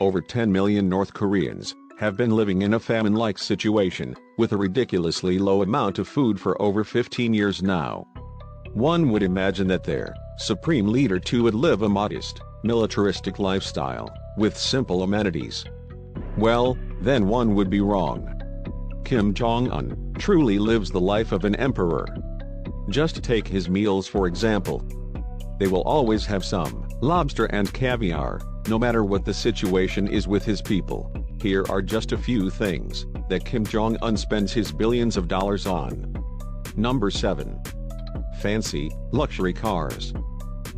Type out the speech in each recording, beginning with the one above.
over 10 million North Koreans have been living in a famine-like situation, with a ridiculously low amount of food for over 15 years now. One would imagine that their supreme leader too would live a modest, militaristic lifestyle, with simple amenities. Well, then one would be wrong. Kim Jong Un truly lives the life of an emperor. Just take his meals for example. They will always have some lobster and caviar, no matter what the situation is with his people. Here are just a few things that Kim Jong Un spends his billions of dollars on. Number 7. Fancy, luxury cars.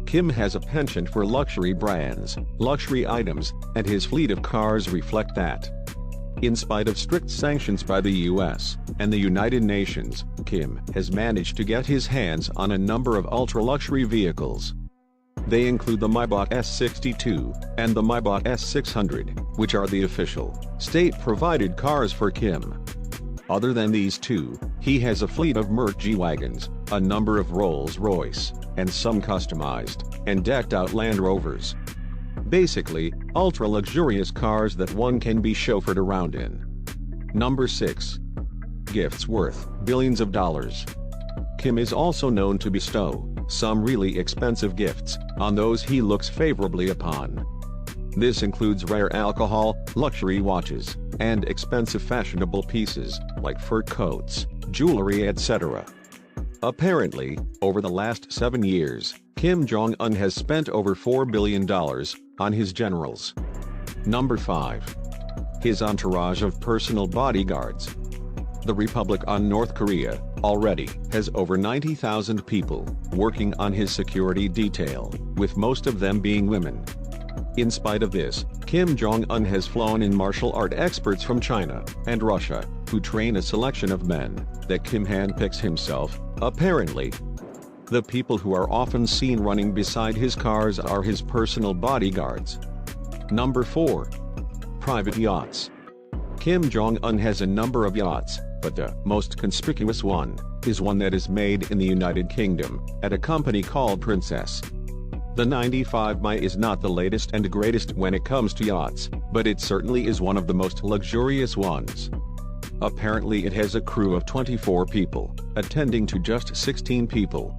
Kim has a penchant for luxury brands, luxury items, and his fleet of cars reflect that. In spite of strict sanctions by the US and the United Nations, Kim has managed to get his hands on a number of ultra-luxury vehicles. They include the Maybach S62 and the Maybach S600, which are the official, state-provided cars for Kim. Other than these two, he has a fleet of Merc G-Wagons, a number of Rolls-Royce, and some customized and decked-out Land Rovers. Basically, ultra-luxurious cars that one can be chauffeured around in. Number 6. Gifts worth billions of dollars. Kim is also known to bestow some really expensive gifts on those he looks favorably upon. This includes rare alcohol, luxury watches, and expensive fashionable pieces, like fur coats, jewelry etc. Apparently, over the last 7 years, Kim Jong Un has spent over $4 billion on his generals. Number 5. His entourage of personal bodyguards. The Republic of North Korea already has over 90,000 people working on his security detail, with most of them being women. In spite of this, Kim Jong Un has flown in martial art experts from China and Russia, who train a selection of men that Kim handpicks himself, apparently. The people who are often seen running beside his cars are his personal bodyguards. Number 4. Private yachts. Kim Jong Un has a number of yachts, but the most conspicuous one is one that is made in the United Kingdom at a company called Princess. The 95Mi is not the latest and greatest when it comes to yachts, but it certainly is one of the most luxurious ones. Apparently it has a crew of 24 people, attending to just 16 people.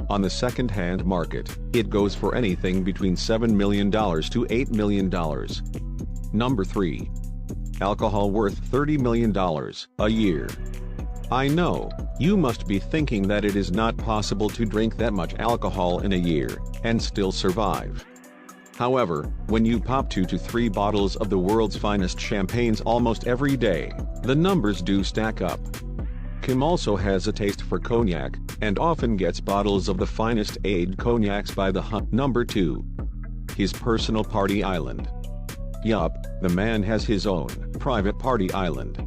On the second-hand market, it goes for anything between $7 million to $8 million. Number 3. Alcohol worth $30 million a year. I know, you must be thinking that it is not possible to drink that much alcohol in a year and still survive. However, when you pop 2 to 3 bottles of the world's finest champagnes almost every day, the numbers do stack up. Kim also has a taste for cognac, and often gets bottles of the finest aged cognacs by the hunt. Number 2. His personal party island. Yup, the man has his own private party island.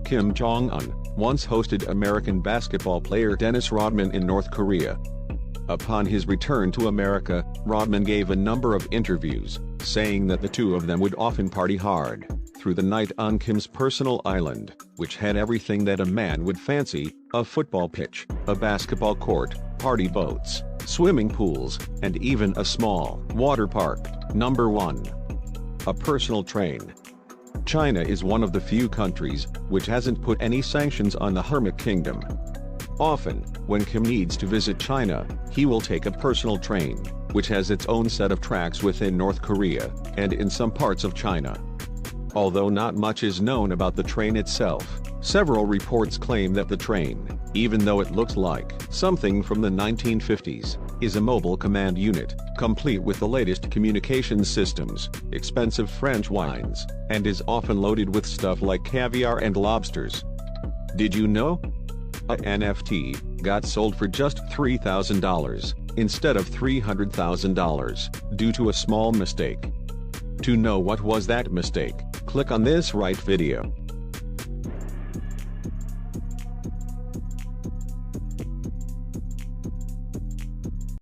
Kim Jong Un once hosted American basketball player Dennis Rodman in North Korea. Upon his return to America, Rodman gave a number of interviews, saying that the two of them would often party hard through the night on Kim's personal island, which had everything that a man would fancy: a football pitch, a basketball court, party boats, swimming pools, and even a small water park. Number 1. A personal train. China is one of the few countries which hasn't put any sanctions on the Hermit Kingdom. Often, when Kim needs to visit China, he will take a personal train, which has its own set of tracks within North Korea and in some parts of China. Although not much is known about the train itself, several reports claim that the train, even though it looks like something from the 1950s, is a mobile command unit, complete with the latest communication systems, expensive French wines, and is often loaded with stuff like caviar and lobsters. Did you know? A NFT got sold for just $3,000 instead of $300,000 due to a small mistake. To know what was that mistake, click on this right video.